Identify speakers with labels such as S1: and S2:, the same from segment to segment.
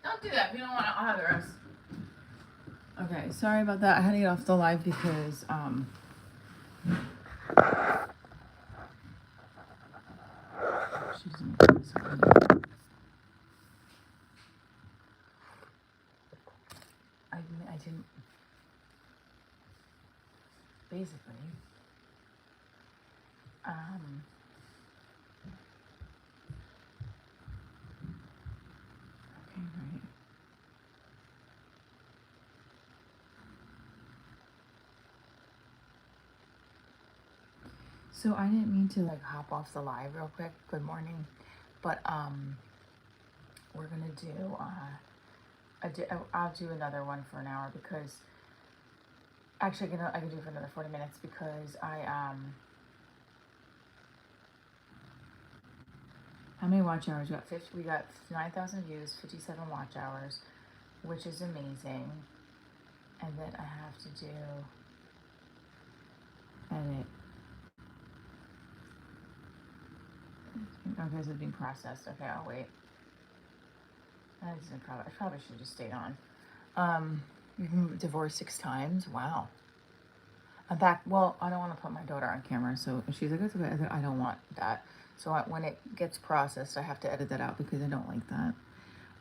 S1: Don't do that if you don't want to. I'll have the rest. Okay, sorry about that. I had to get off the live because she doesn't want to listen to me. I didn't basically um okay, right. So I didn't mean to like hop off the live real quick. Good morning. But we're gonna do I'll do another one for an hour because actually I can do it for another 40 minutes because how many watch hours? We got 9,000 views, 57 watch hours, which is amazing. And then I have to do edit. Okay, so it's being processed. Okay, I'll wait. I probably should have just stayed on. You've been divorced 6 times. Wow. In fact, well, I don't want to put my daughter on camera, so she's like, "It's okay." I don't want that. So when it gets processed, I have to edit that out because I don't like that.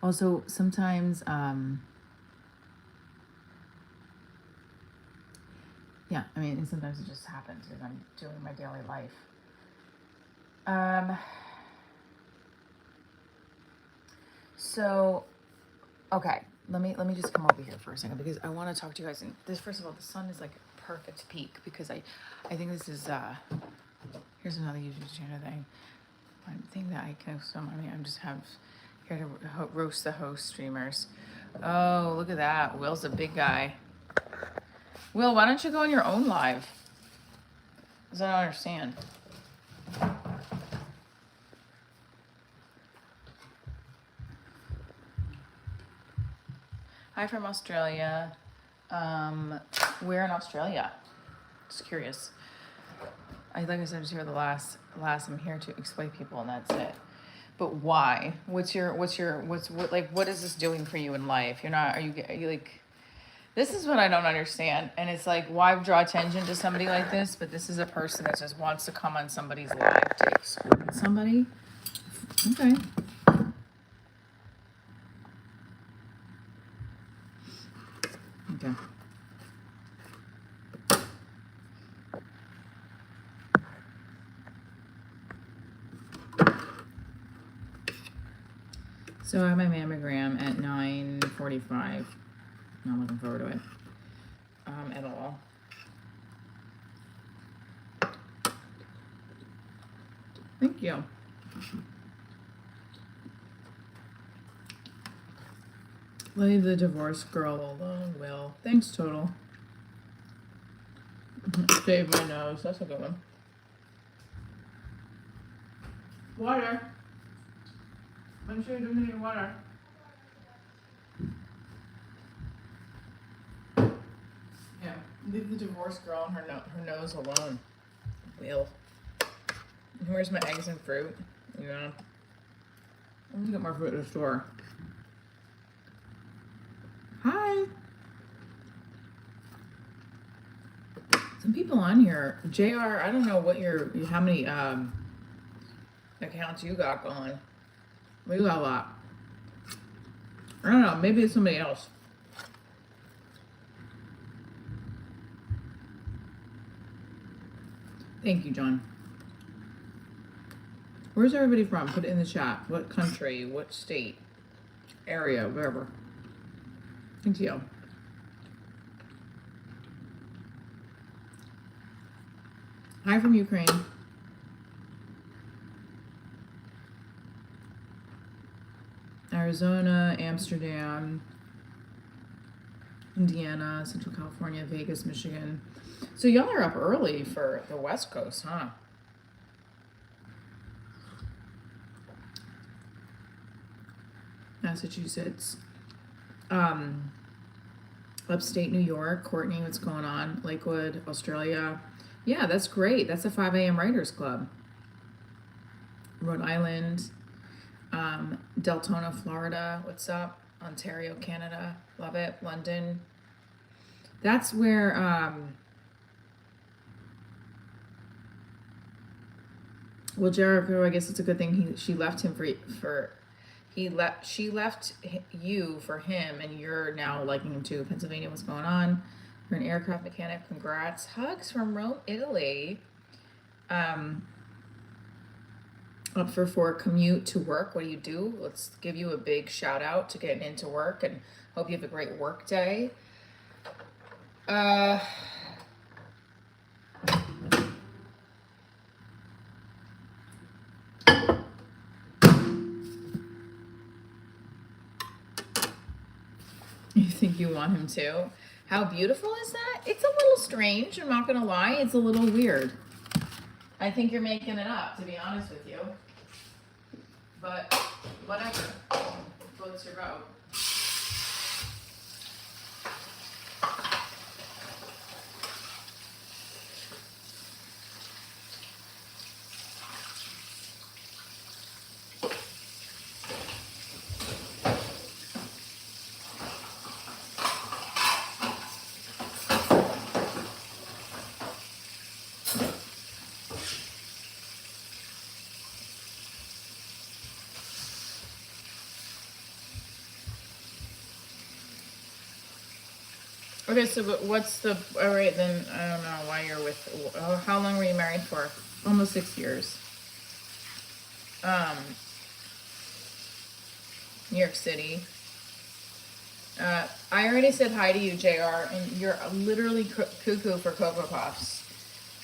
S1: Also, sometimes, yeah, I mean, and sometimes it just happens because I'm doing my daily life. So, okay, let me just come over here for a second because I want to talk to you guys. And this, first of all, the sun is like perfect peak because I think this is here's another YouTube channel thing. One thing that I can so I mean I'm just have here to roast the host streamers. Oh, look at that. Will's a big guy. Will, why don't you go on your own live? Because I don't understand. Hi from Australia. Where in Australia? Just curious. Like I said, I'm just here the last. I'm here to explain people, and that's it. But why? What is this doing for you in life? Are you like? This is what I don't understand, and it's like, why draw attention to somebody like this? But this is a person that just wants to come on somebody's live to explain somebody. Okay. Okay. So I have my mammogram at 9:45. Not looking forward to it at all. Thank you. Leave the divorced girl alone, Will. Thanks, Total. Shave my nose. That's a good one. Water. Make sure you drink your water. Yeah. Leave the divorced girl and her nose alone, Will. Where's my eggs and fruit? Yeah. I'm gonna get more fruit at the store. Hi. Some people on here. JR, I don't know what how many accounts you got going. We got a lot. I don't know, maybe it's somebody else. Thank you, John. Where's everybody from? Put it in the chat. What country, what state, area, wherever. Thank you. Hi from Ukraine. Arizona, Amsterdam, Indiana, Central California, Vegas, Michigan. So y'all are up early for the West Coast, huh? Massachusetts. Upstate New York. Courtney, what's going on? Lakewood, Australia. Yeah, that's great. That's a 5 a.m. Writers Club. Rhode Island. Deltona, Florida. What's up? Ontario, Canada. Love it. London. That's where well, Jericho, I guess it's a good thing she left him she left you for him, and you're now liking him too. Pennsylvania, what's going on? You're an aircraft mechanic. Congrats. Hugs from Rome, Italy. Up for a commute to work. What do you do? Let's give you a big shout out to getting into work, and hope you have a great work day. You think you want him to? How beautiful is that? It's a little strange, I'm not gonna lie. It's a little weird. I think you're making it up, to be honest with you. But whatever. Floats your boat. Okay, so but what's the, all right, then I don't know why you're with, how long were you married for? Almost 6 years. New York City. I already said hi to you, JR, and you're literally cuckoo for Cocoa Puffs.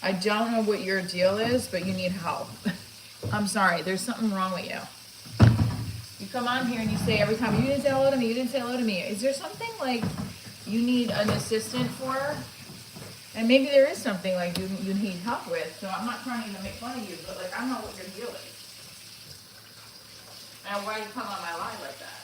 S1: I don't know what your deal is, but you need help. I'm sorry, there's something wrong with you. You come on here and you say every time, you didn't say hello to me, you didn't say hello to me. Is there something like you need an assistant for? And maybe there is something like you need help with, so I'm not trying to make fun of you, but like I don't know what your deal is. And why you come on my live like that?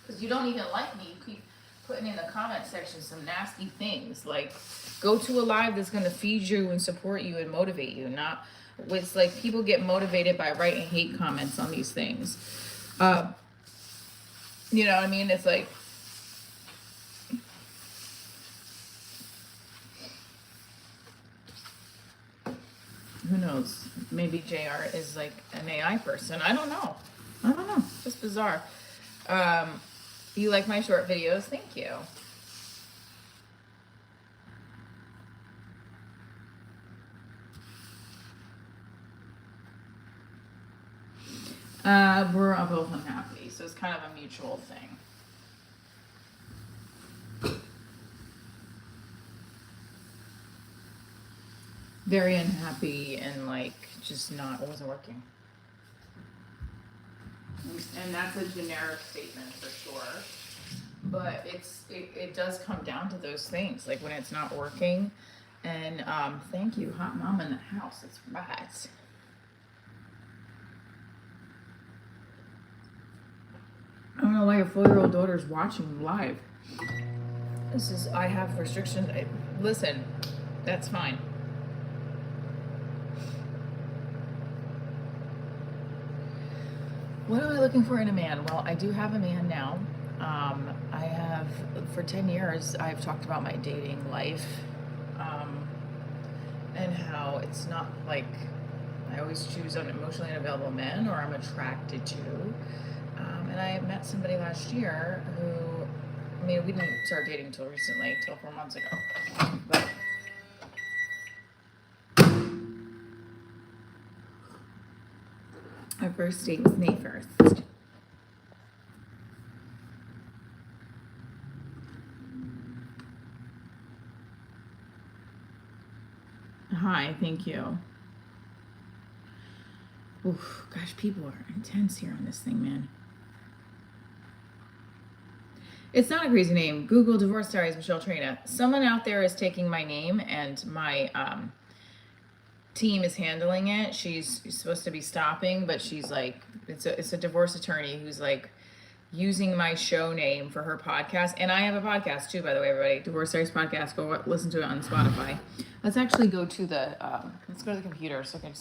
S1: Because you don't even like me. You keep putting in the comment section some nasty things. Like, go to a live that's going to feed you and support you and motivate you. Not, it's like people get motivated by writing hate comments on these things. You know what I mean? It's like, who knows? Maybe JR is like an AI person. I don't know. It's just bizarre. You like my short videos? Thank you. We're both unhappy, so it's kind of a mutual thing. Very unhappy and like just not, it wasn't working. And that's a generic statement for sure, but it does come down to those things, like when it's not working. And thank you, hot mom in the house. That's right. I don't know why your 4-year-old daughter's watching live. I have restrictions. Listen, that's fine. What am I looking for in a man? Well, I do have a man now. I have, for 10 years, I've talked about my dating life, and how it's not like I always choose an emotionally unavailable men, or I'm attracted to. And I met somebody last year who, I mean, we didn't start dating until recently, till 4 months ago. But our first date was May 1st. Hi, thank you. Oof, gosh, people are intense here on this thing, man. It's not a crazy name. Google Divorce Diaries, Michelle Trina. Someone out there is taking my name, and my team is handling it. She's supposed to be stopping, but she's like, it's a divorce attorney who's like using my show name for her podcast. And I have a podcast too, by the way, everybody. Divorce Diaries podcast. Go listen to it on Spotify. Let's actually go to the let's go to the computer so I can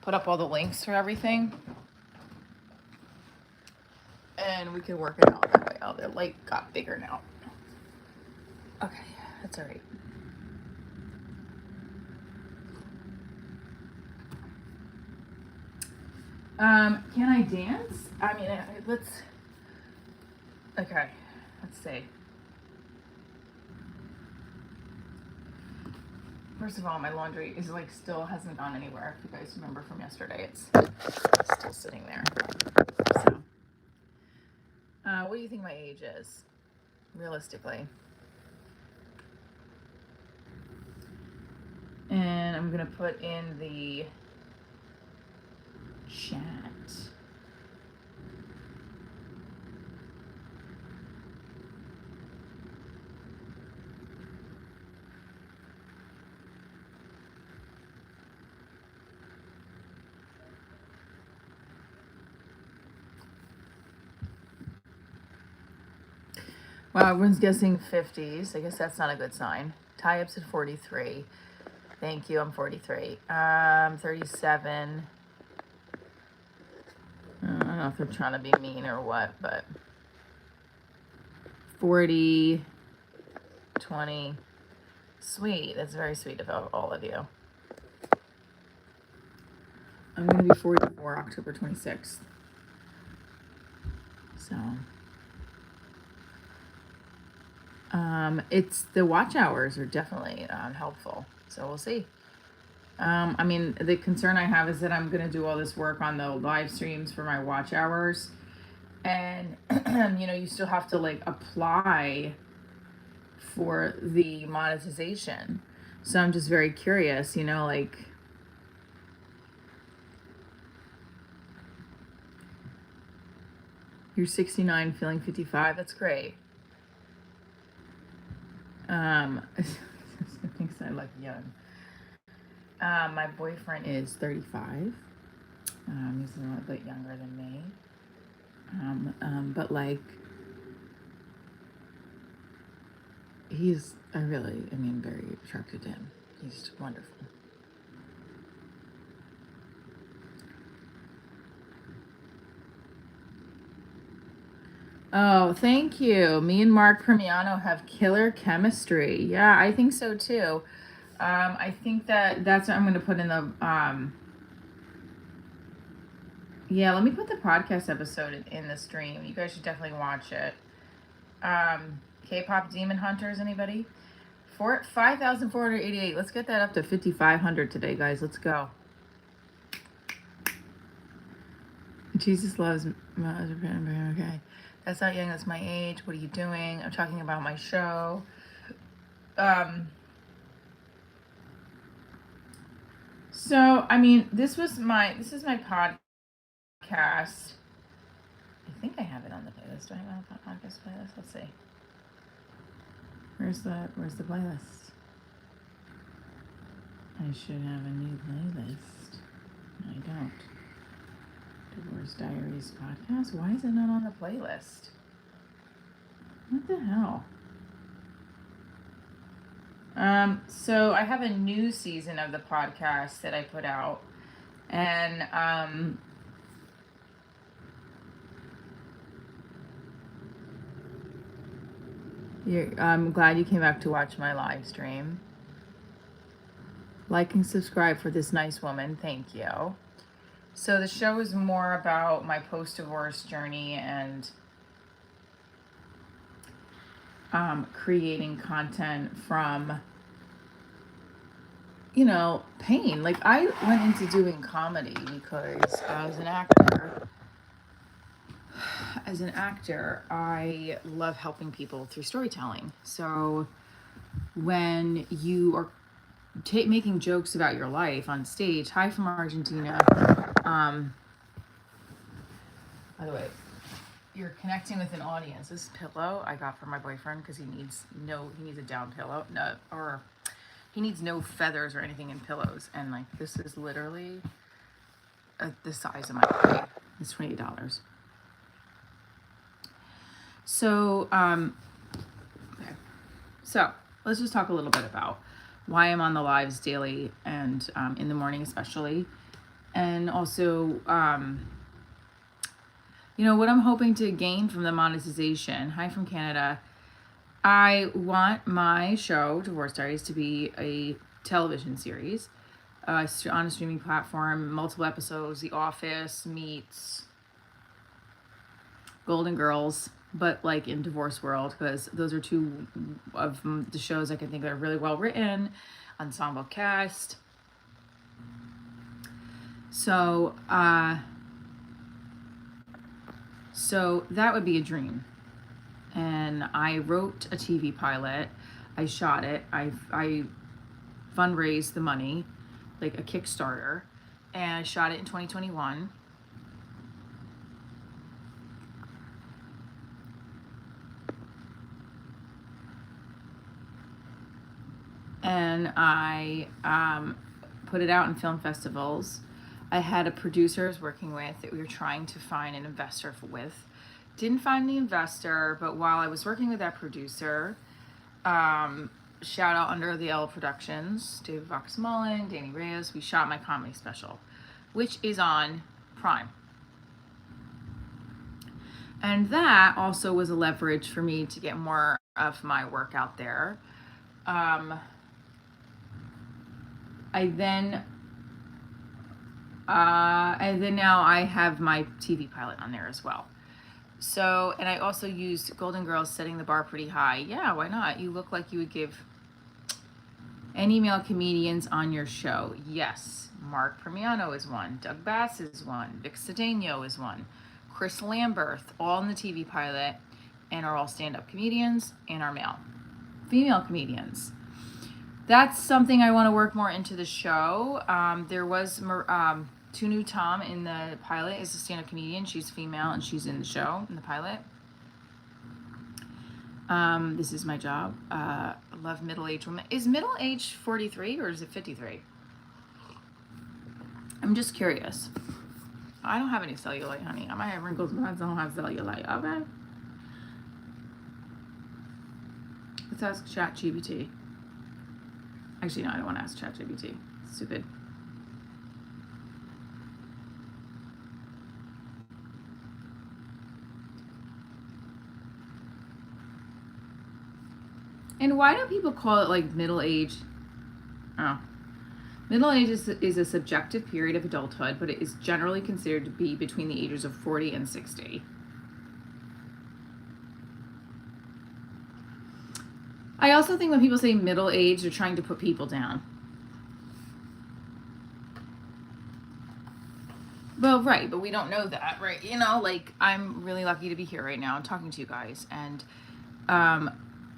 S1: put up all the links for everything. and we can work it out that way. Oh, the light got bigger now. Okay, that's all right. Can I dance? I mean, okay, let's see. First of all, my laundry is like still hasn't gone anywhere. If you guys remember from yesterday, it's still sitting there. So, what do you think my age is, realistically? And I'm gonna put in the chat. Wow, everyone's guessing 50s. I guess that's not a good sign. Tie-ups at 43. Thank you, I'm 43. 37. I don't know if they're trying to be mean or what, but 40, 20. Sweet. That's very sweet of all of you. I'm going to be 44 October 26th. So, it's the watch hours are definitely helpful. So we'll see. I mean, the concern I have is that I'm going to do all this work on the live streams for my watch hours. And, you still have to like apply for the monetization. So I'm just very curious, like, you're 69 feeling 55. That's great. Thinks I look young. My boyfriend is 35. He's a little bit younger than me. But like, I'm very attracted to him. He's wonderful. Oh, thank you. Me and Mark Permiano have killer chemistry. Yeah, I think so too. I think that's what I'm going to put in the, yeah, let me put the podcast episode in the stream. You guys should definitely watch it. K-pop Demon Hunters, anybody? 5,488. Let's get that up to 5,500 today, guys. Let's go. Jesus loves okay. That's not young, that's my age. What are you doing? I'm talking about my show. So, I mean, this is my podcast. I think I have it on the playlist. Do I have it on the podcast playlist? Let's see. Where's the playlist? I should have a new playlist. I don't. Divorce Diaries podcast. Why is it not on the playlist? What the hell? So I have a new season of the podcast that I put out, and I'm glad you came back to watch my live stream. Like and subscribe for this nice woman. Thank you. So the show is more about my post-divorce journey and creating content from, pain. Like, I went into doing comedy because as an actor, I love helping people through storytelling. So when you are making jokes about your life on stage, hi from Argentina. By the way, you're connecting with an audience. This pillow I got from my boyfriend because he needs a down pillow, or he needs no feathers or anything in pillows. And like, this is literally the size of my body. It's $28. So, okay. So let's just talk a little bit about why I'm on the lives daily and in the morning especially. And also, You know, what I'm hoping to gain from the monetization, hi from Canada, I want my show, Divorce Diaries, to be a television series on a streaming platform, multiple episodes. The Office meets Golden Girls, but like in divorce world, because those are two of the shows I can think that are really well written, ensemble cast. So that would be a dream. And I wrote a TV pilot. I shot it. I fundraised the money, like a Kickstarter, and I shot it in 2021. And I put it out in film festivals. I had a producer I was working with that we were trying to find an investor with. Didn't find the investor, but while I was working with that producer, shout out Under the L Productions, David Fox Mullen, Danny Reyes, we shot my comedy special, which is on Prime. And that also was a leverage for me to get more of my work out there. And then now I have my TV pilot on there as well. So, and I also used Golden Girls setting the bar pretty high. Yeah, why not? You look like you would give any male comedians on your show. Yes, Mark Premiano is one. Doug Bass is one. Vic Cedeno is one. Chris Lambert, all in the TV pilot, and are all stand-up comedians and are female comedians. That's something I want to work more into the show. There was Tunu Tom in the pilot is a stand-up comedian. She's female and she's in the show, in the pilot. This is my job. I love middle-aged women. Is middle-aged 43 or is it 53? I'm just curious. I don't have any cellulite, honey. I might have wrinkles, but I don't have cellulite. Okay. Let's ask ChatGPT. Actually, no, I don't want to ask ChatGPT. Stupid. And why do people call it like middle age? Oh. Middle age is a subjective period of adulthood, but it is generally considered to be between the ages of 40 and 60. I also think when people say middle age, they're trying to put people down. Well, right, but we don't know that, right? You know, like, I'm really lucky to be here right now talking to you guys and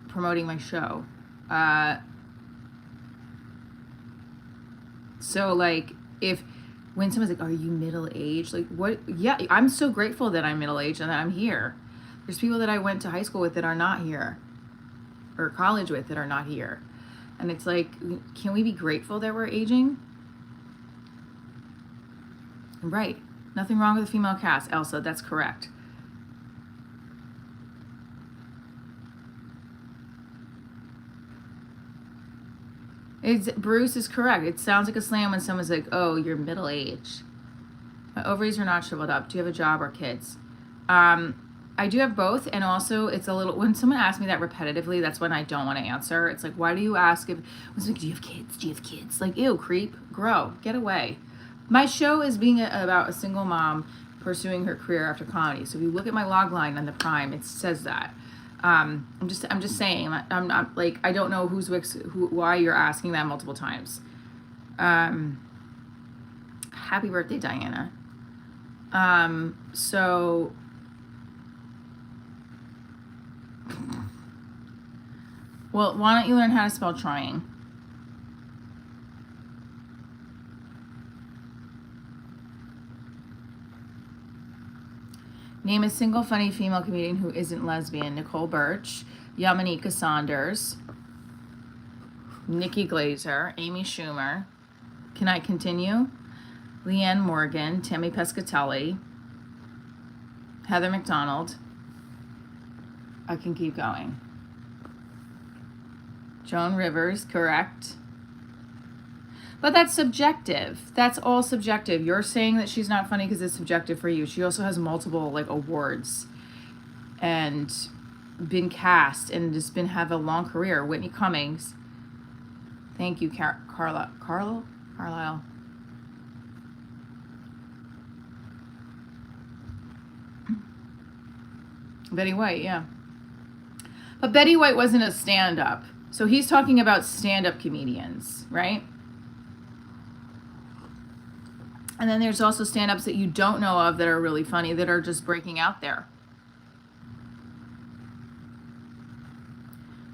S1: promoting my show. So, like, when someone's like, are you middle-aged? Like, what? Yeah, I'm so grateful that I'm middle-aged and that I'm here. There's people that I went to high school with that are not here, or college with that are not here. And it's like, can we be grateful that we're aging? Right. Nothing wrong with the female cast, Elsa. That's correct. Bruce is correct. It sounds like a slam when someone's like, oh, you're middle-aged. My ovaries are not shriveled up. Do you have a job or kids? I do have both, and also it's a little, when someone asks me that repetitively, that's when I don't want to answer. It's like, why do you ask when someone's like, do you have kids? Do you have kids? Like, ew, creep, grow, get away. My show is about a single mom pursuing her career after comedy. So if you look at my log line on the Prime, it says that. I'm just saying. I'm not like, I don't know why you're asking that multiple times. Happy birthday, Diana. So. Well, why don't you learn how to spell trying? Name a single funny female comedian who isn't lesbian. Nicole Birch, Yamanika Saunders, Nikki Glazer, Amy Schumer. Can I continue? Leanne Morgan, Tammy Pescatelli, Heather McDonald. I can keep going. Joan Rivers, correct. But that's subjective. That's all subjective. You're saying that she's not funny because it's subjective for you. She also has multiple like awards and been cast and just been have a long career. Whitney Cummings. Thank you, Carlisle. Betty White, yeah. But Betty White wasn't a stand-up. So he's talking about stand-up comedians, right? And then there's also stand-ups that you don't know of that are really funny, that are just breaking out there.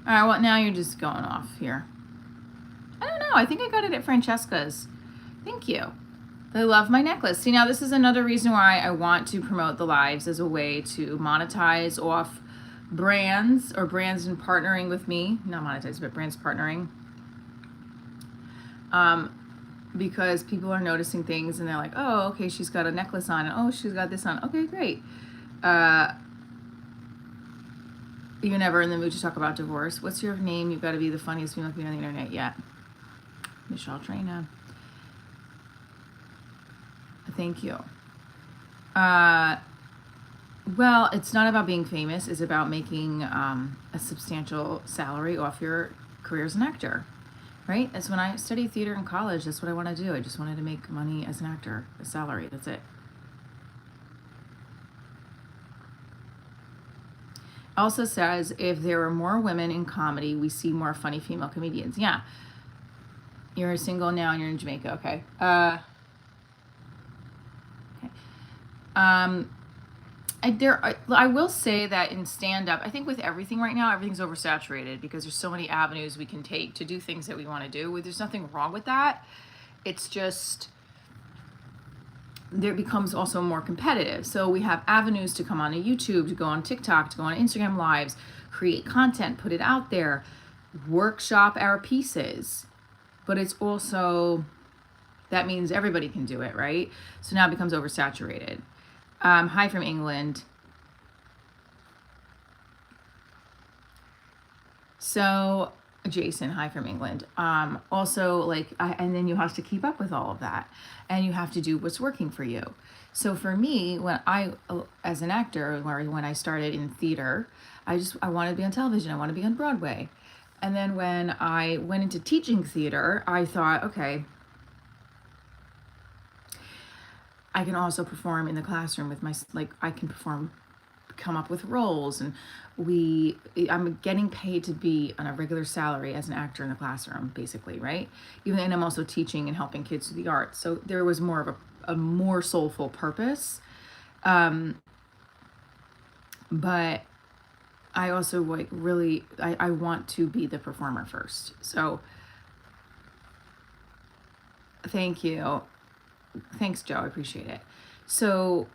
S1: All right, well, now you're just going off here. I don't know. I think I got it at Francesca's. Thank you. They love my necklace. See, now this is another reason why I want to promote the lives as a way to monetize off brands, or brands in partnering with me. Not monetize, but brands partnering. Because people are noticing things and they're like, oh, okay, she's got a necklace on, and oh, she's got this on. Okay, great. You're never in the mood to talk about divorce. What's your name? You've got to be the funniest female on the internet yet. Michelle Traina. Thank you. Well, it's not about being famous. It's about making a substantial salary off your career as an actor, right? That's when I studied theater in college. That's what I want to do. I just wanted to make money as an actor, a salary. That's it. Also says, if there are more women in comedy, we see more funny female comedians. Yeah. You're single now and you're in Jamaica. Okay. I will say that in stand-up, I think with everything right now, everything's oversaturated because there's so many avenues we can take to do things that we want to do. There's nothing wrong with that. It's just, there becomes also more competitive. So we have avenues to come on to YouTube, to go on TikTok, to go on Instagram Lives, create content, put it out there, workshop our pieces. But it's also, that means everybody can do it, right? So now it becomes oversaturated. Hi from England. So, Jason, hi from England. Also, and then you have to keep up with all of that, and you have to do what's working for you. So for me, as an actor, when I started in theater, I wanted to be on television. I want to be on Broadway. And then when I went into teaching theater, I thought, okay, I can also perform in the classroom with I can perform, come up with roles, and I'm getting paid to be on a regular salary as an actor in the classroom, basically, right? And I'm also teaching and helping kids through the arts. So there was more of a more soulful purpose. But I also I want to be the performer first. So thank you. Thanks, Joe. I appreciate it. So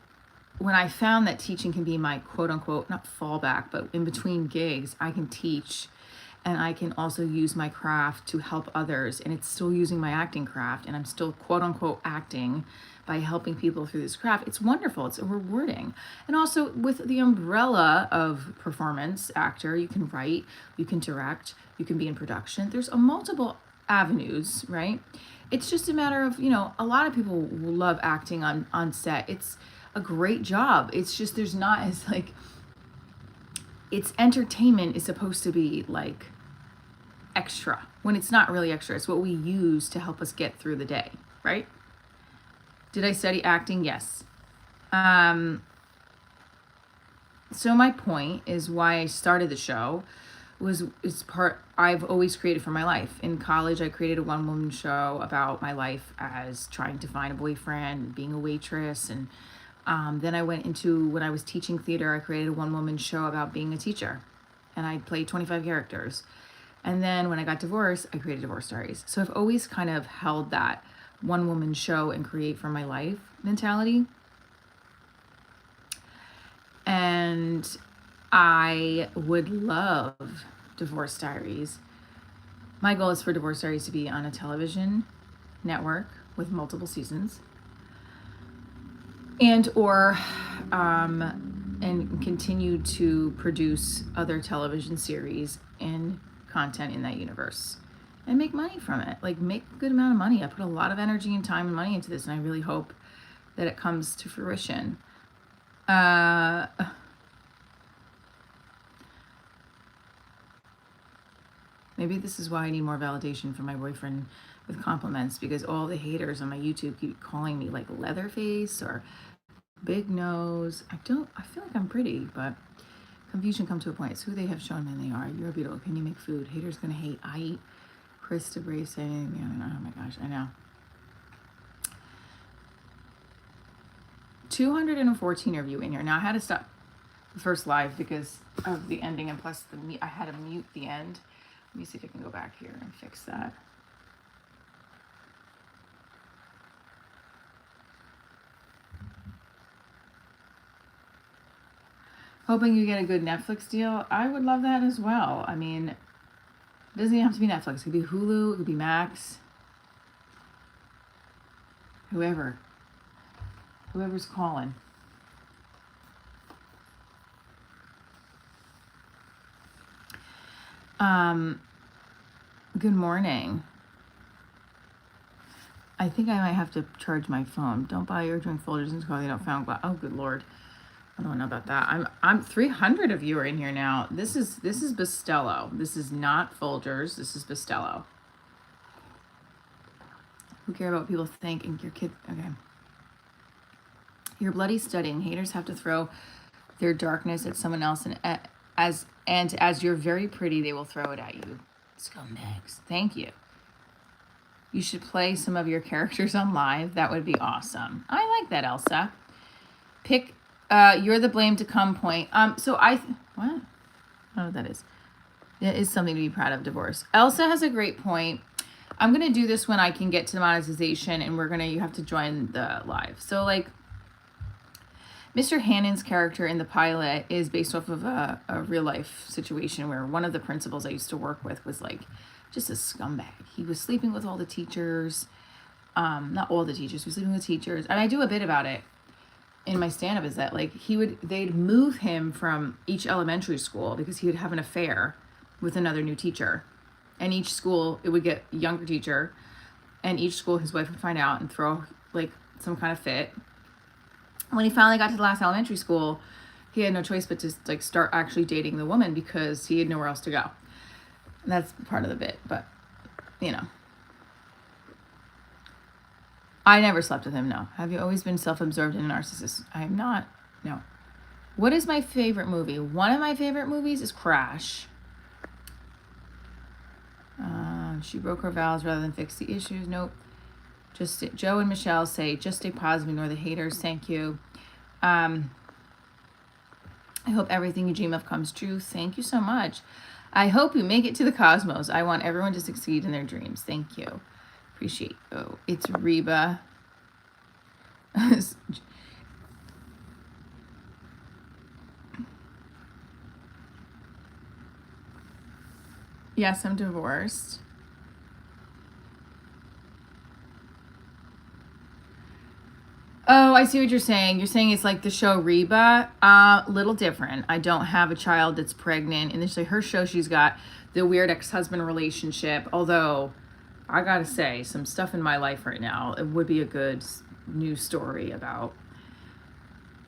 S1: when I found that teaching can be my quote unquote, not fallback, but in between gigs, I can teach and I can also use my craft to help others. And it's still using my acting craft, and I'm still quote unquote acting by helping people through this craft. It's wonderful. It's rewarding. And also with the umbrella of performance actor, you can write, you can direct, you can be in production. There's multiple avenues, right? It's just a matter of, a lot of people love acting on set. It's a great job. It's just, there's not as it's entertainment is supposed to be like extra, when it's not really extra. It's what we use to help us get through the day, right? Did I study acting? Yes. So my point is why I started the show I've always created for my life. In college, I created a one-woman show about my life as trying to find a boyfriend, being a waitress. And then I went into, when I was teaching theater, I created a one-woman show about being a teacher. And I played 25 characters. And then when I got divorced, I created Divorce Diaries. So I've always kind of held that one-woman show and create for my life mentality. And I would love Divorce Diaries. My goal is for Divorce Diaries to be on a television network with multiple seasons, and continue to produce other television series and content in that universe. and make money from it. Like, make a good amount of money. I put a lot of energy and time and money into this, and I really hope that it comes to fruition. Maybe this is why I need more validation from my boyfriend with compliments, because all the haters on my YouTube keep calling me like Leatherface or big nose. I feel like I'm pretty, but confusion come to a point. It's who they have shown me they are. You're beautiful. Can you make food? Haters gonna hate. I eat. Krista Bracing. Oh my gosh, I know. 214 of you in here. Now I had to stop the first live because of the ending, and plus I had to mute the end. Let me see if I can go back here and fix that. Hoping you get a good Netflix deal. I would love that as well. I mean, it doesn't even have to be Netflix. It could be Hulu. It could be Max. Whoever's calling. Good morning. I think I might have to charge my phone. Don't buy or drink Folgers until they don't found glass. Oh, good Lord. I don't know about that. I'm 300 of you are in here now. This is Bustelo. This is not Folgers. This is Bustelo. Who care about what people think and your kid? Okay. You're bloody studying. Haters have to throw their darkness at someone else, and as you're very pretty, they will throw it at you. Scumbags. Thank you. You should play some of your characters on live. That would be awesome. I like that, Elsa. Pick. You're the blame to come point. So what? I don't know what that is. It is something to be proud of, divorce. Elsa has a great point. I'm going to do this when I can get to the monetization, and you have to join the live. So, like, Mr. Hannon's character in the pilot is based off of a real life situation where one of the principals I used to work with was like just a scumbag. He was sleeping with all the teachers. Not all the teachers, he was sleeping with teachers. And I do a bit about it in my stand-up, is that like they'd move him from each elementary school because he would have an affair with another new teacher. And each school, it would get a younger teacher, and each school his wife would find out and throw like some kind of fit. When he finally got to the last elementary school, he had no choice but to like start actually dating the woman because he had nowhere else to go. And that's part of the bit, but you know. I never slept with him, no. Have you always been self-absorbed and a narcissist? I am not, no. What is my favorite movie? One of my favorite movies is Crash. She broke her vows rather than fix the issues. Nope. Joe and Michelle say, just stay positive, ignore the haters. Thank you. I hope everything you dream of comes true. Thank you so much. I hope you make it to the cosmos. I want everyone to succeed in their dreams. Thank you. Appreciate you. Oh, it's Reba. Yes, I'm divorced. Oh, I see what you're saying. You're saying it's like the show Reba. Little different. I don't have a child that's pregnant. And it's like her show, she's got the weird ex-husband relationship. Although, I gotta say, some stuff in my life right now, it would be a good news story about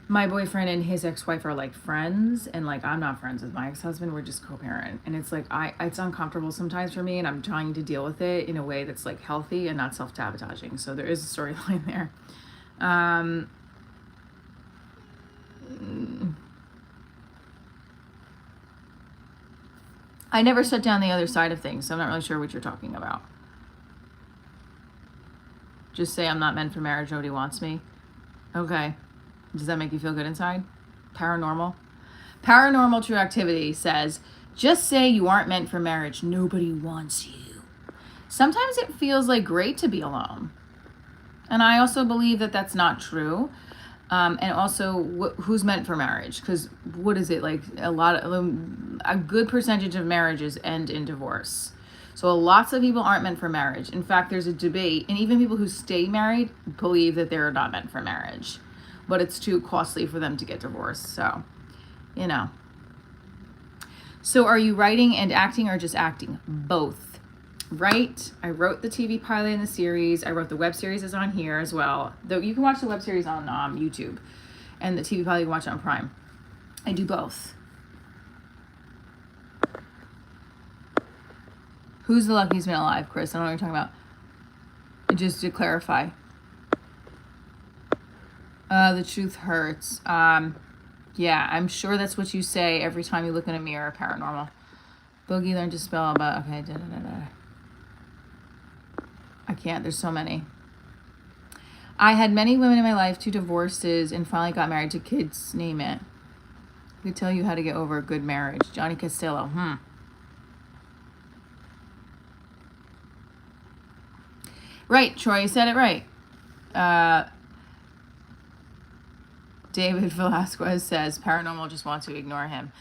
S1: my boyfriend and his ex-wife are like friends, and like I'm not friends with my ex-husband. We're just co-parent, and it's like it's uncomfortable sometimes for me, and I'm trying to deal with it in a way that's like healthy and not self-sabotaging. So there is a storyline there. I never shut down the other side of things, so I'm not really sure what you're talking about. Just say I'm not meant for marriage, nobody wants me. Okay. Does that make you feel good inside? Paranormal True Activity says, just say you aren't meant for marriage, nobody wants you. Sometimes it feels like great to be alone. And I also believe that that's not true. And also, who's meant for marriage? Because what is it, like a good percentage of marriages end in divorce. So lots of people aren't meant for marriage. In fact, there's a debate, and even people who stay married believe that they're not meant for marriage, but it's too costly for them to get divorced. So, you know. So are you writing and acting or just acting? Both. I wrote the TV pilot in the series. I wrote the web series is on here as well. Though you can watch the web series on YouTube, and the TV pilot you can watch it on Prime. I do both. Who's the luckiest man alive, Chris? I don't know what you're talking about. Just to clarify. The truth hurts. Yeah, I'm sure that's what you say every time you look in a mirror, paranormal. Boogie learned to spell about, okay, I can't, there's so many. I had many women in my life, 2 divorces, and finally got married to kids, name it. I could tell you how to get over a good marriage. Johnny Castillo, Right, Troy, you said it right. David Velasquez says, paranormal just wants to ignore him.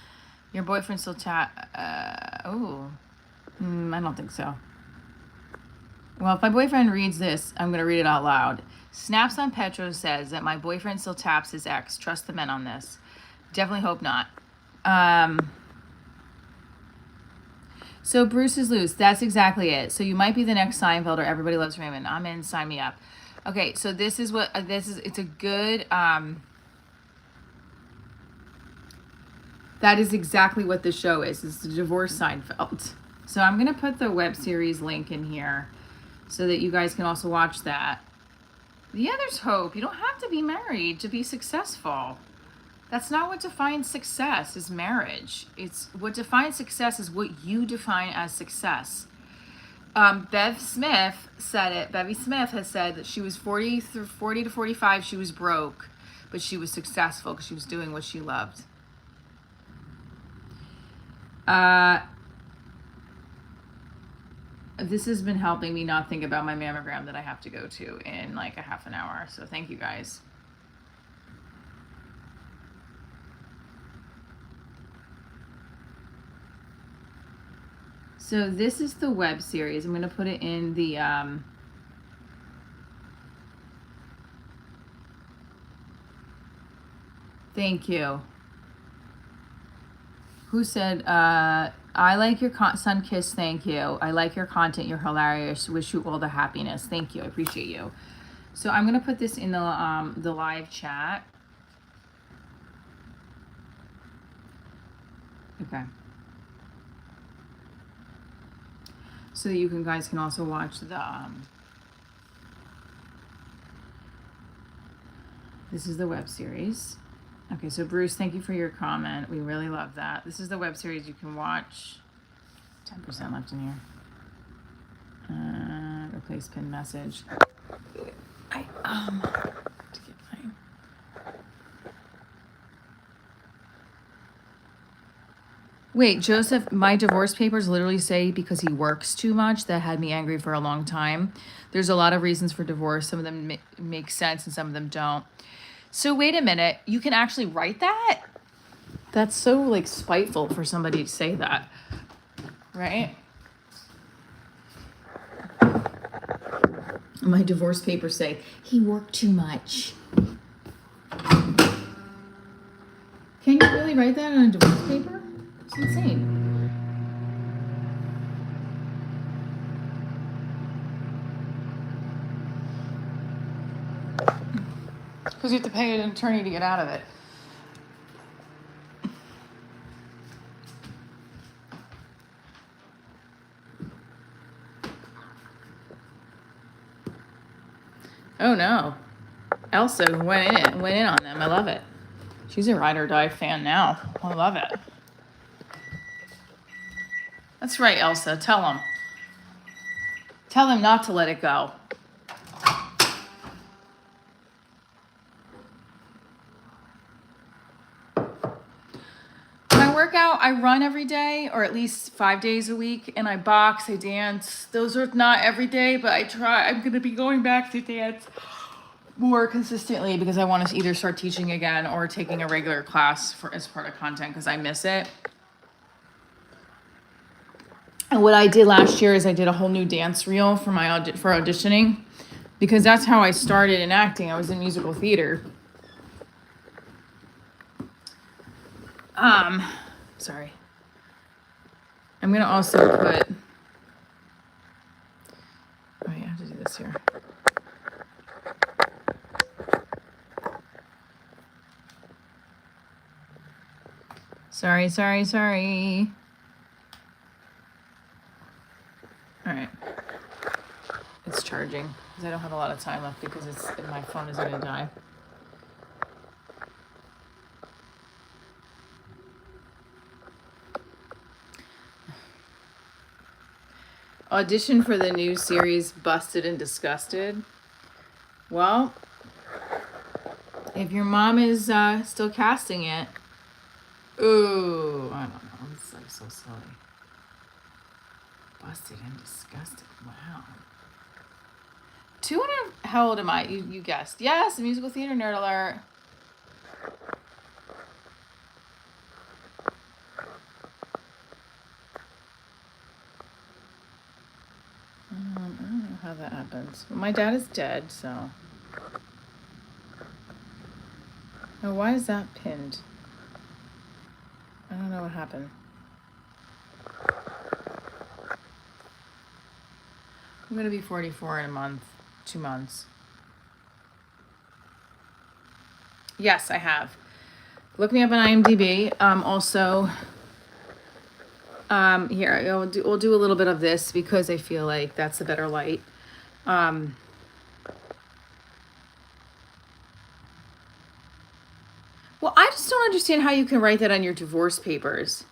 S1: Your boyfriend still chat, I don't think so. Well, if my boyfriend reads this, I'm going to read it out loud. Snaps on Petro says that my boyfriend still taps his ex. Trust the men on this. Definitely hope not. So Bruce is loose. That's exactly it. So you might be the next Seinfeld or Everybody Loves Raymond. I'm in. Sign me up. Okay, so this is what It's a good. That is exactly what the show is. It's the divorce Seinfeld. So I'm gonna put the web series link in here, so that you guys can also watch that. Yeah, there's hope. You don't have to be married to be successful. That's not what defines success, is marriage. It's what defines success is what you define as success. Bev Smith said it. Bevy Smith has said that she was 40 to 45. She was broke, but she was successful because she was doing what she loved. This has been helping me not think about my mammogram that I have to go to in like a half an hour. So thank you guys. So this is the web series. I'm going to put it in the thank you. Who said I like your sun kiss, thank you. I like your content, you're hilarious. Wish you all the happiness. Thank you. I appreciate you. So I'm going to put this in the live chat. Okay. So that you guys can also watch the this is the web series. Okay, so Bruce, thank you for your comment. We really love that. This is the web series you can watch. 10% left in here. Replace pin message. To get my... Wait, Joseph, my divorce papers literally say because he works too much. That had me angry for a long time. There's a lot of reasons for divorce. Some of them make sense and some of them don't. So wait a minute, you can actually write that? That's so like spiteful for somebody to say that, right? My divorce papers say, he worked too much. Can you really write that on a divorce paper? It's insane. Because you have to pay an attorney to get out of it. Oh no. Elsa went in on them. I love it. She's a ride or die fan now. I love it. That's right, Elsa. Tell them. Tell them not to let it go. Workout, I run every day, or at least 5 days a week, and I box, I dance. Those are not every day, but I try. I'm going to be going back to dance more consistently because I want to either start teaching again or taking a regular class as part of content because I miss it. And what I did last year is I did a whole new dance reel for my for auditioning because that's how I started in acting. I was in musical theater. Sorry. I'm going to also put this here. Sorry. All right. It's charging because I don't have a lot of time left because my phone is going to die. Audition for the new series Busted and Disgusted. Well, if your mom is still casting it, ooh, I don't know. It's like so silly. Busted and Disgusted. Wow. 200. How old am I? You guessed. Yes, musical theater nerd alert. I don't know how that happens. My dad is dead, so. Oh, why is that pinned? I don't know what happened. I'm gonna be 44 in a month, 2 months. Yes, I have. Look me up on IMDb. Also, here we'll do a little bit of this because I feel like that's a better light. Well, I just don't understand how you can write that on your divorce papers.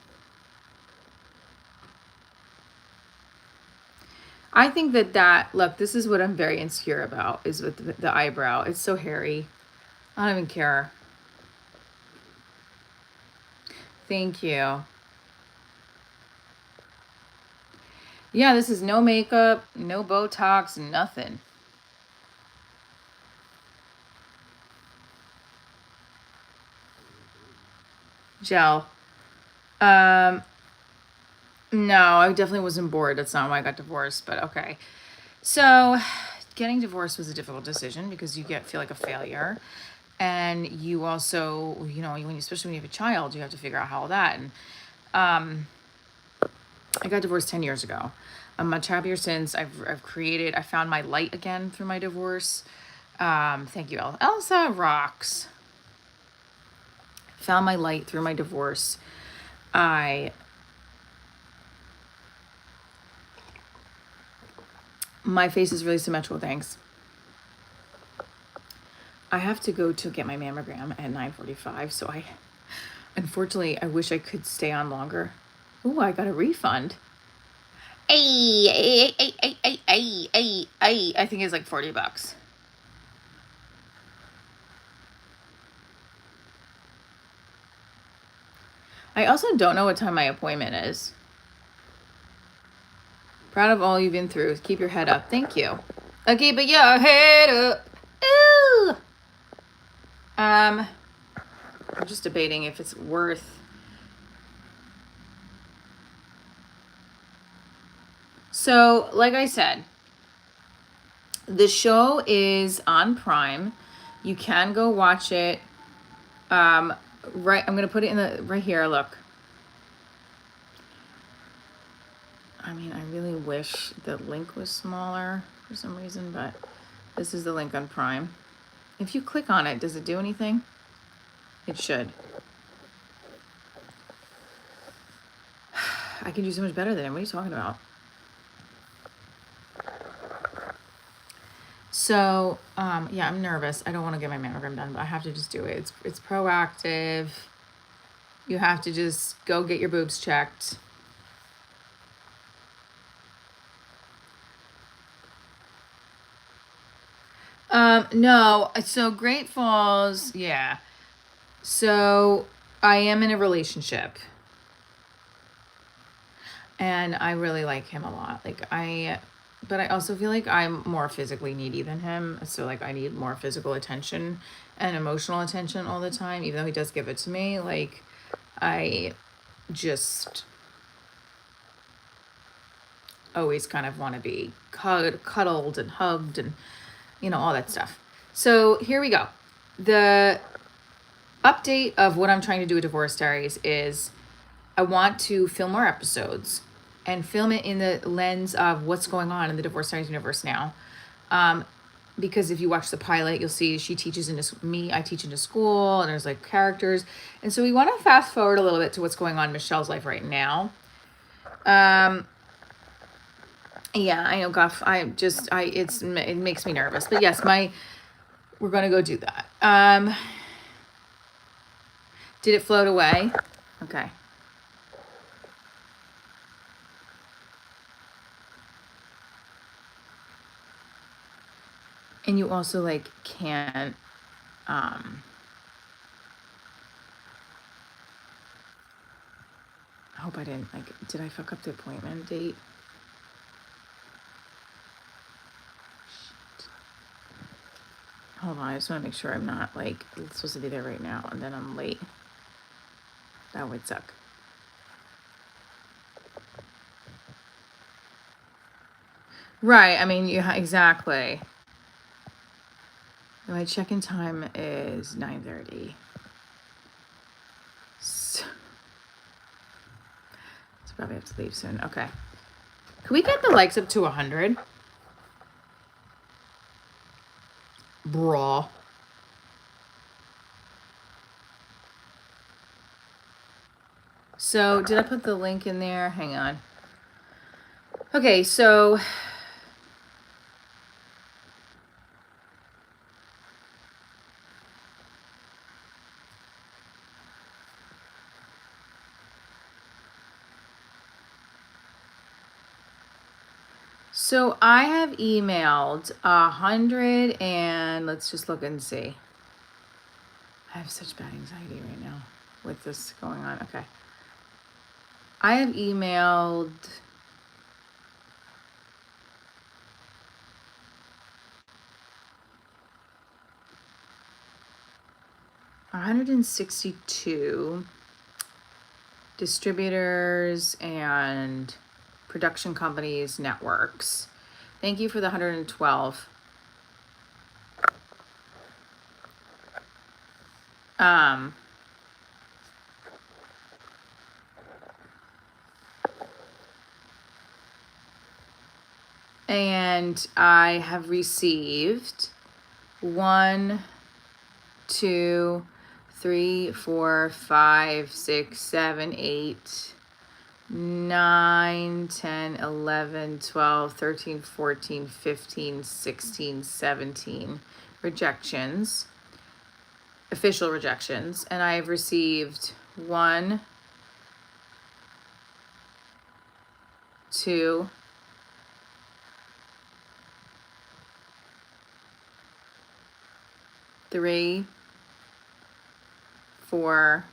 S1: I think that look, this is what I'm very insecure about is with the eyebrow. It's so hairy. I don't even care. Thank you. Yeah, this is no makeup, no Botox, nothing. Gel. No, I definitely wasn't bored. That's not why I got divorced, but okay. So, getting divorced was a difficult decision because you feel like a failure. And you also, especially when you have a child, you have to figure out how all that. And I got divorced 10 years ago. I'm much happier since. I found my light again through my divorce. Thank you, Elsa rocks. Found my light through my divorce. My face is really symmetrical, thanks. I have to go to get my mammogram at 9:45, so unfortunately, I wish I could stay on longer. Ooh, I got a refund. I think it's like $40. I also don't know what time my appointment is. Proud of all you've been through. Keep your head up. Thank you. Okay, but your head up. Ooh. I'm just debating if it's worth. So, like I said, the show is on Prime. You can go watch it. Right, I'm gonna put it right here. Look. I mean, I really wish the link was smaller for some reason, but this is the link on Prime. If you click on it, does it do anything? It should. I can do so much better than him. What are you talking about? So, yeah, I'm nervous. I don't want to get my mammogram done, but I have to just do it. It's proactive. You have to just go get your boobs checked. No. So Great Falls, yeah. So I am in a relationship. And I really like him a lot. But I also feel like I'm more physically needy than him. So I need more physical attention and emotional attention all the time, even though he does give it to me. I just always kind of want to be cuddled and hugged and, all that stuff. So here we go. The update of what I'm trying to do with Divorce Diaries is I want to film more episodes and film it in the lens of what's going on in the Divorce Diaries universe now. Because if you watch the pilot, you'll see she teaches I teach in a school, and there's like characters. And so we want to fast forward a little bit to what's going on in Michelle's life right now. Yeah, I know, Guff. It makes me nervous. But yes, we're going to go do that. Did it float away? Okay. And you also like can't, I hope I didn't, did I fuck up the appointment date? Shit. Hold on, I just want to make sure I'm not supposed to be there right now and then I'm late. That would suck. Right, I mean, yeah, exactly. My check-in time is 9:30. So probably have to leave soon. Okay. Can we get the likes up to 100? Bra. So, did I put the link in there? Hang on. Okay, so I have emailed 100 and let's just look and see. I have such bad anxiety right now with this going on. Okay. I have emailed 162 distributors and production companies, networks. Thank you for the 112. And I have received 1, 2, 3, 4, 5, 6, 7, 8, 9, 10, 11, 12, 13, 14, 15, 16, 17 rejections, official rejections. And I have received 1, 2, 3, 4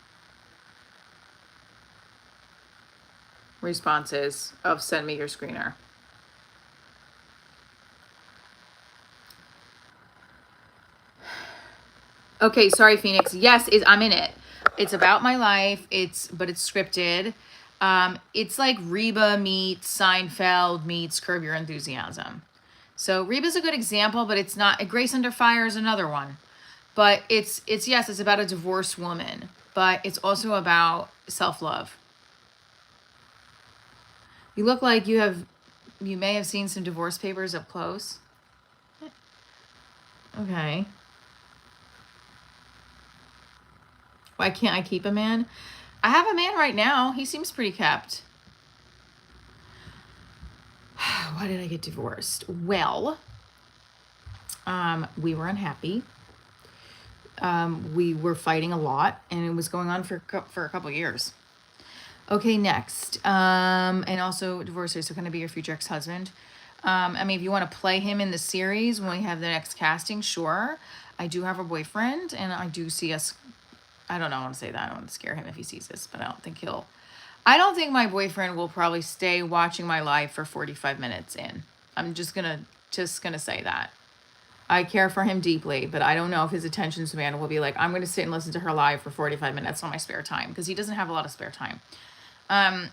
S1: responses of send me your screener. Okay, sorry, Phoenix. Yes, I'm in it. It's about my life. But it's scripted. It's like Reba meets Seinfeld meets Curb Your Enthusiasm. So Reba's a good example, but it's not. Grace Under Fire is another one. But it's about a divorced woman, but it's also about self-love. You look like you may have seen some divorce papers up close. Okay. Why can't I keep a man? I have a man right now. He seems pretty kept. Why did I get divorced? Well, we were unhappy. We were fighting a lot, and it was going on for a couple years. Okay, next. And also divorced, so going to be your future ex-husband. I mean, if you want to play him in the series when we have the next casting, sure. I do have a boyfriend, and I do see us. I don't know. I want to say that. I don't want to scare him if he sees this, but I don't think my boyfriend will probably stay watching my live for 45 minutes in. I'm just gonna say that. I care for him deeply, but I don't know if his attention span will be like, I'm going to sit and listen to her live for 45 minutes on my spare time, because he doesn't have a lot of spare time. Am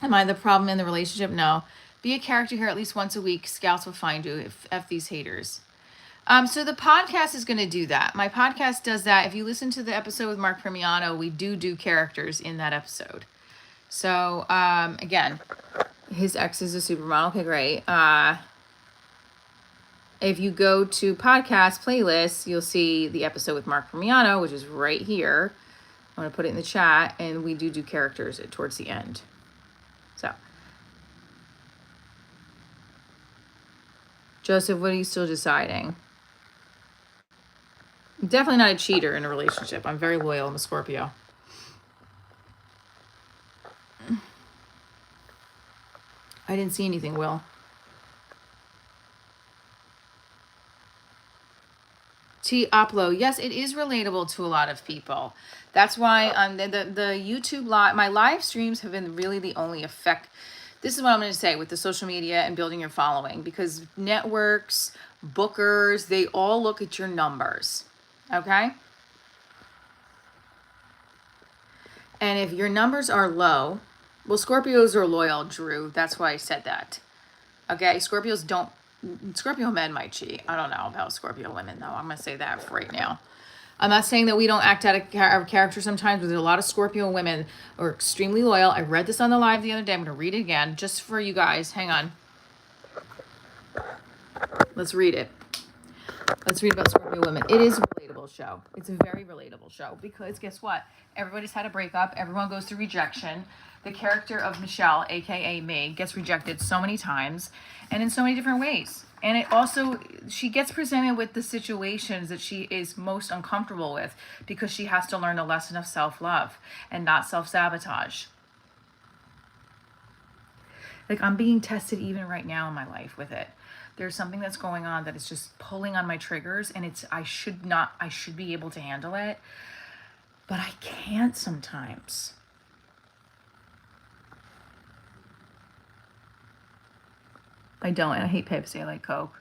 S1: I the problem in the relationship? No. Be a character here at least once a week. Scouts will find you. F these haters. So the podcast is going to do that. My podcast does that. If you listen to the episode with Mark Primiano, we do characters in that episode. So, again, his ex is a supermodel. Okay, great. If you go to podcast playlists, you'll see the episode with Mark Permiano, which is right here. I'm going to put it in the chat, and we do characters towards the end. So, Joseph, what are you still deciding? I'm definitely not a cheater in a relationship. I'm very loyal. I'm a Scorpio. I didn't see anything, Will. T. Oplo. Yes, it is relatable to a lot of people. That's why the YouTube my live streams have been really the only effect. This is what I'm going to say with the social media and building your following, because networks, bookers, they all look at your numbers. Okay? And if your numbers are low, well, Scorpios are loyal, Drew. That's why I said that. Okay? Scorpio men might cheat. I don't know about Scorpio women, though. I'm going to say that for right now. I'm not saying that we don't act out of our character sometimes, but there's a lot of Scorpio women who are extremely loyal. I read this on the live the other day. I'm going to read it again just for you guys. Hang on. Let's read it. Let's read about Scorpio women. It is a relatable show. It's a very relatable show because guess what? Everybody's had a breakup. Everyone goes through rejection. The character of Michelle, aka me, gets rejected so many times and in so many different ways. And it also, she gets presented with the situations that she is most uncomfortable with because she has to learn a lesson of self-love and not self-sabotage. Like, I'm being tested even right now in my life with it. There's something that's going on that is just pulling on my triggers, and I should be able to handle it, but I can't sometimes. I don't, and I hate Pepsi. I like Coke.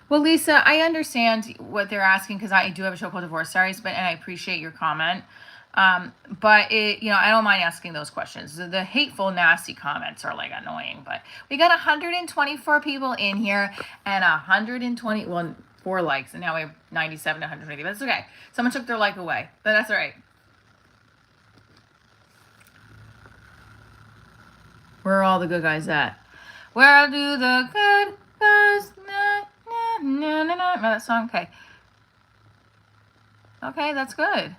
S1: Well, Lisa, I understand what they're asking because I do have a show called Divorce Diaries, and I appreciate your comment. But I don't mind asking those questions. The hateful, nasty comments are like annoying, but we got 124 people in here and 4 likes, and now we have 97 to 150. But that's okay. Someone took their like away, but that's all right. Where are all the good guys at? Where do the good guys? No, that song. Okay. Okay, that's good.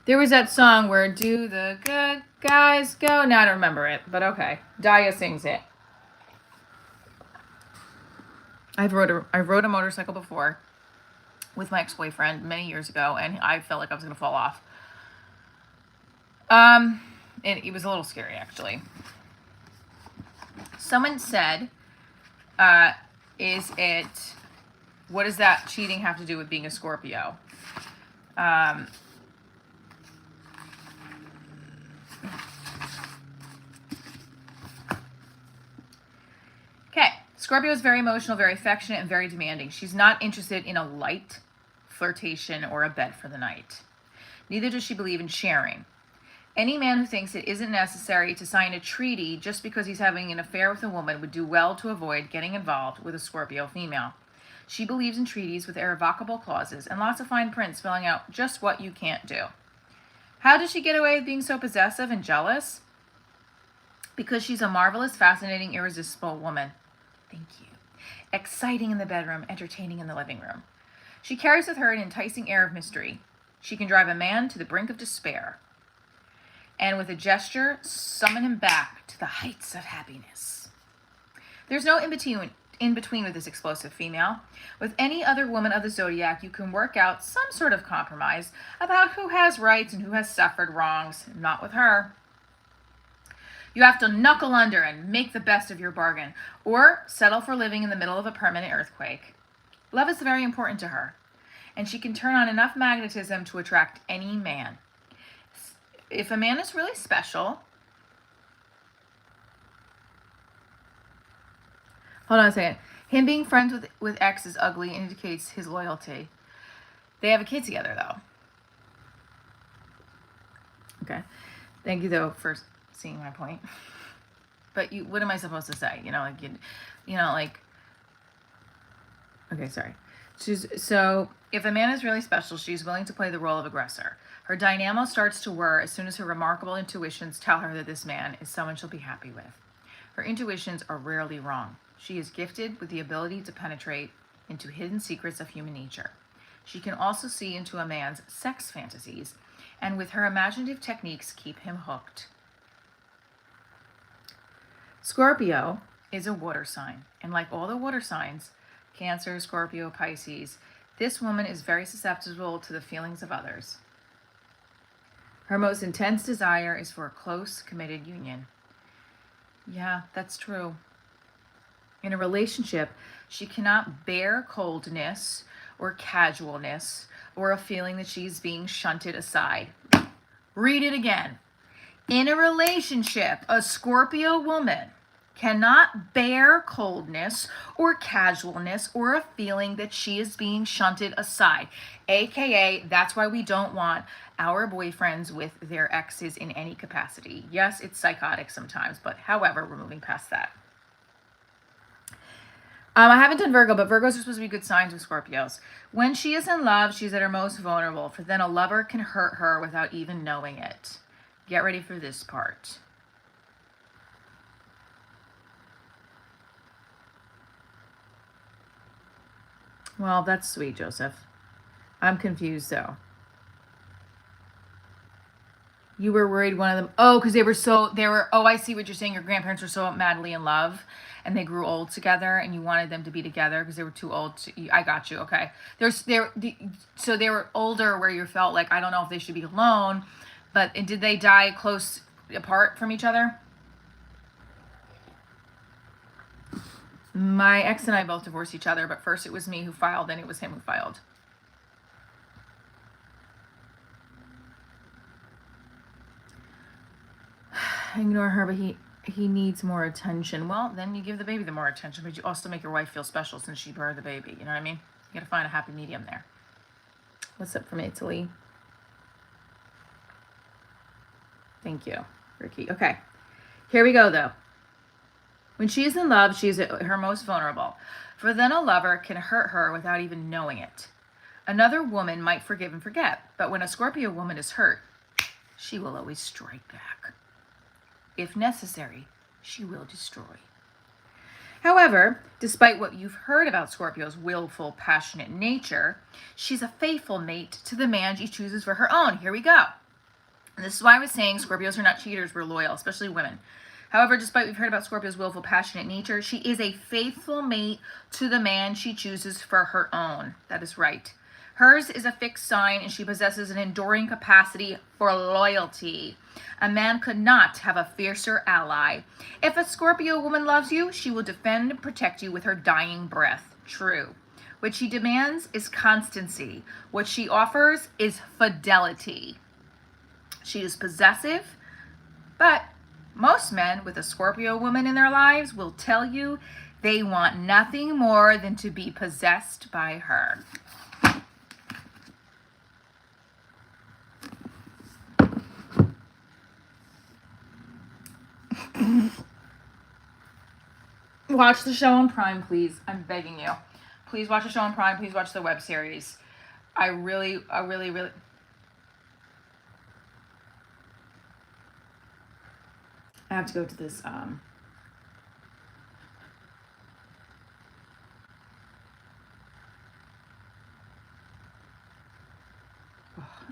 S1: There was that song where do the good guys go? Now I don't remember it, but okay. Daya sings it. I rode a motorcycle before with my ex-boyfriend many years ago, and I felt like I was going to fall off. And it was a little scary, actually. Someone said, what does that cheating have to do with being a Scorpio? Okay, Scorpio is very emotional, very affectionate, and very demanding. She's not interested in a light flirtation or a bed for the night. Neither does she believe in sharing. Any man who thinks it isn't necessary to sign a treaty just because he's having an affair with a woman would do well to avoid getting involved with a Scorpio female. She believes in treaties with irrevocable clauses and lots of fine print spelling out just what you can't do. How does she get away with being so possessive and jealous? Because she's a marvelous, fascinating, irresistible woman. Thank you. Exciting in the bedroom, entertaining in the living room. She carries with her an enticing air of mystery. She can drive a man to the brink of despair, and with a gesture, summon him back to the heights of happiness. There's no in between with this explosive female. With any other woman of the zodiac, you can work out some sort of compromise about who has rights and who has suffered wrongs. Not with her. You have to knuckle under and make the best of your bargain, or settle for living in the middle of a permanent earthquake. Love is very important to her, and she can turn on enough magnetism to attract any man. If a man is really special, hold on a second. Him being friends with X is ugly and indicates his loyalty. They have a kid together, though. Okay. Thank you, though, for seeing my point. But what am I supposed to say? Okay, sorry. So if a man is really special, she's willing to play the role of aggressor. Her dynamo starts to whir as soon as her remarkable intuitions tell her that this man is someone she'll be happy with. Her intuitions are rarely wrong. She is gifted with the ability to penetrate into hidden secrets of human nature. She can also see into a man's sex fantasies, and with her imaginative techniques, keep him hooked. Scorpio is a water sign, and like all the water signs, Cancer, Scorpio, Pisces, this woman is very susceptible to the feelings of others. Her most intense desire is for a close, committed union. Yeah, that's true. In a relationship, she cannot bear coldness or casualness or a feeling that she's being shunted aside. Read it again. In a relationship, a Scorpio woman cannot bear coldness or casualness or a feeling that she is being shunted aside. AKA, that's why we don't want our boyfriends with their exes in any capacity. Yes, it's psychotic sometimes, but however, we're moving past that. I haven't done Virgo, but Virgos are supposed to be good signs with Scorpios. When she is in love, she's at her most vulnerable, for then a lover can hurt her without even knowing it. Get ready for this part. Well, that's sweet, Joseph. I'm confused, though. You were worried one of them. Oh, because I see what you're saying. Your grandparents were so madly in love and they grew old together and you wanted them to be together because they were too old. I got you. Okay. So they were older where you felt like, I don't know if they should be alone, but did they die close apart from each other? My ex and I both divorced each other, but first it was me who filed, then it was him who filed. Ignore her, but he needs more attention. Well, then you give the baby the more attention, but you also make your wife feel special since she bore the baby. You know what I mean? You gotta find a happy medium there. What's up from Italy? Thank you, Ricky. Okay, here we go, though. When she is in love, she is at her most vulnerable, for then a lover can hurt her without even knowing it. Another woman might forgive and forget, but when a Scorpio woman is hurt, she will always strike back. If necessary, she will destroy. However, despite what you've heard about Scorpio's willful, passionate nature, she's a faithful mate to the man she chooses for her own. Here we go. And this is why I was saying Scorpios are not cheaters, we're loyal, especially women. However, despite what we've heard about Scorpio's willful, passionate nature, she is a faithful mate to the man she chooses for her own. That is right. Hers is a fixed sign, and she possesses an enduring capacity for loyalty. A man could not have a fiercer ally. If a Scorpio woman loves you, she will defend and protect you with her dying breath. True. What she demands is constancy. What she offers is fidelity. She is possessive, but most men with a Scorpio woman in their lives will tell you they want nothing more than to be possessed by her. Watch the show on Prime, please. I'm begging you. Please watch the show on Prime. Please watch the web series. I really. I have to go to this. I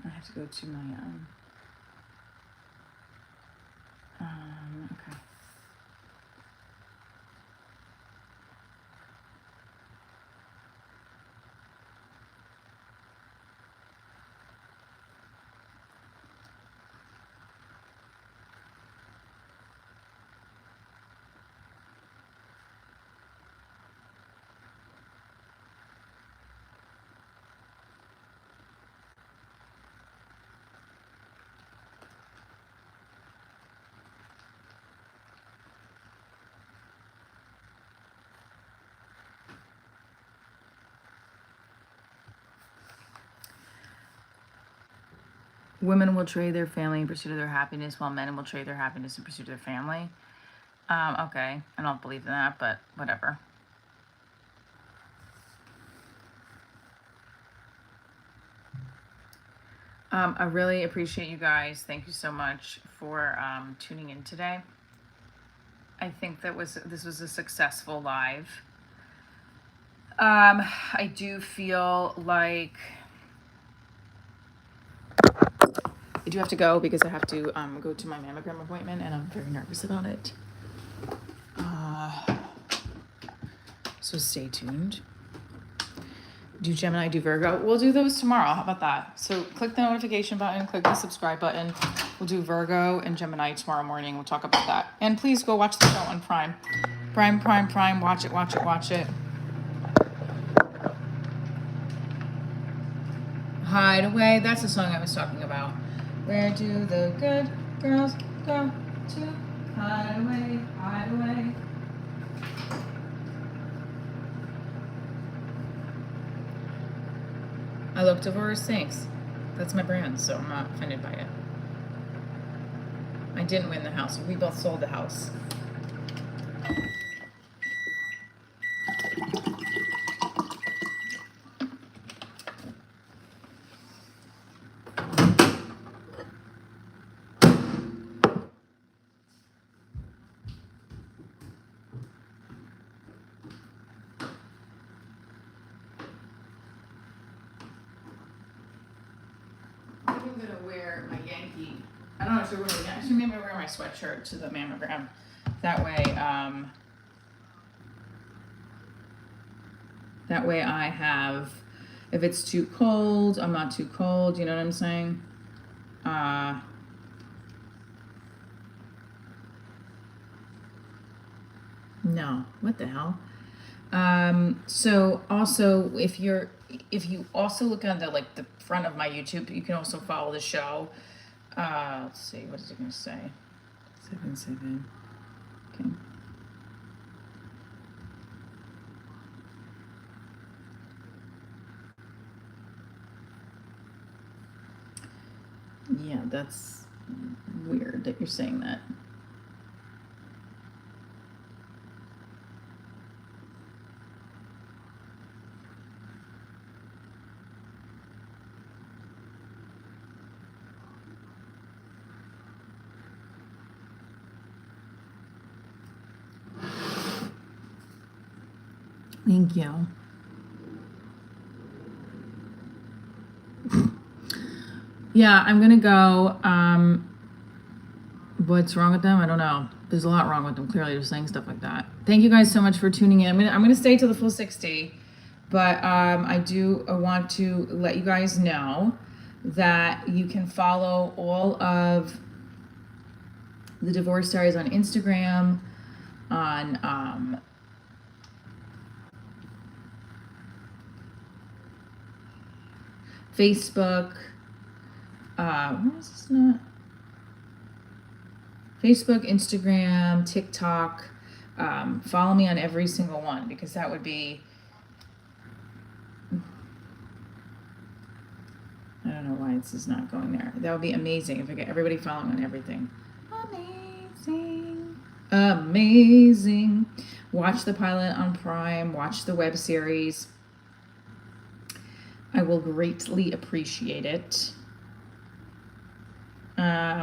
S1: have to go to my okay. Women will trade their family in pursuit of their happiness, while men will trade their happiness in pursuit of their family. Okay, I don't believe in that, but whatever. I really appreciate you guys. Thank you so much for tuning in today. I think this was a successful live. I do feel like I do have to go because I have to go to my mammogram appointment, and I'm very nervous about it. So stay tuned. Do Gemini, do Virgo. We'll do those tomorrow. How about that? So click the notification button, click the subscribe button. We'll do Virgo and Gemini tomorrow morning. We'll talk about that. And please go watch the show on Prime. Prime. Watch it. Hideaway. That's the song I was talking about. Where do the good girls go to? Hideaway. I look divorced, thanks. That's my brand, so I'm not offended by it. I didn't win the house. We both sold the house. I'm gonna wear my Yankee. I don't know if you're really. Actually, maybe I wear my sweatshirt to the mammogram. That way I have. If it's too cold, I'm not too cold. You know what I'm saying? No. What the hell? So also, if you also look on the front of my YouTube, you can also follow the show. Let's see, what is it going to say? 7. Okay. Yeah, that's weird that you're saying that. Thank you. Yeah, I'm gonna go. What's wrong with them? I don't know. There's a lot wrong with them. Clearly, they're saying stuff like that. Thank you guys so much for tuning in. I'm gonna stay till the full 60, but I do want to let you guys know that you can follow all of the Divorce Diaries on Instagram, on Facebook. Where is this not? Facebook, Instagram, TikTok. Follow me on every single one because that would be. I don't know why this is not going there. That would be amazing if I get everybody following on everything. Amazing. Watch the pilot on Prime. Watch the web series. I will greatly appreciate it. Yeah,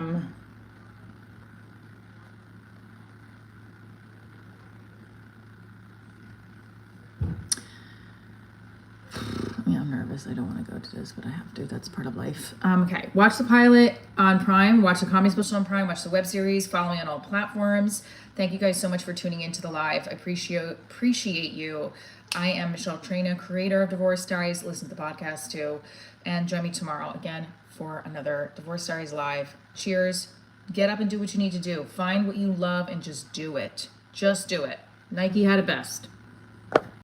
S1: I'm nervous. I don't want to go to this, but I have to. That's part of life. Okay. Watch the pilot on Prime. Watch the comedy special on Prime. Watch the web series. Follow me on all platforms. Thank you guys so much for tuning into the live. I appreciate you. I am Michelle Trina, creator of Divorce Diaries. Listen to the podcast too. And join me tomorrow again for another Divorce Diaries live. Cheers. Get up and do what you need to do. Find what you love and just do it. Just do it. Nike had it best.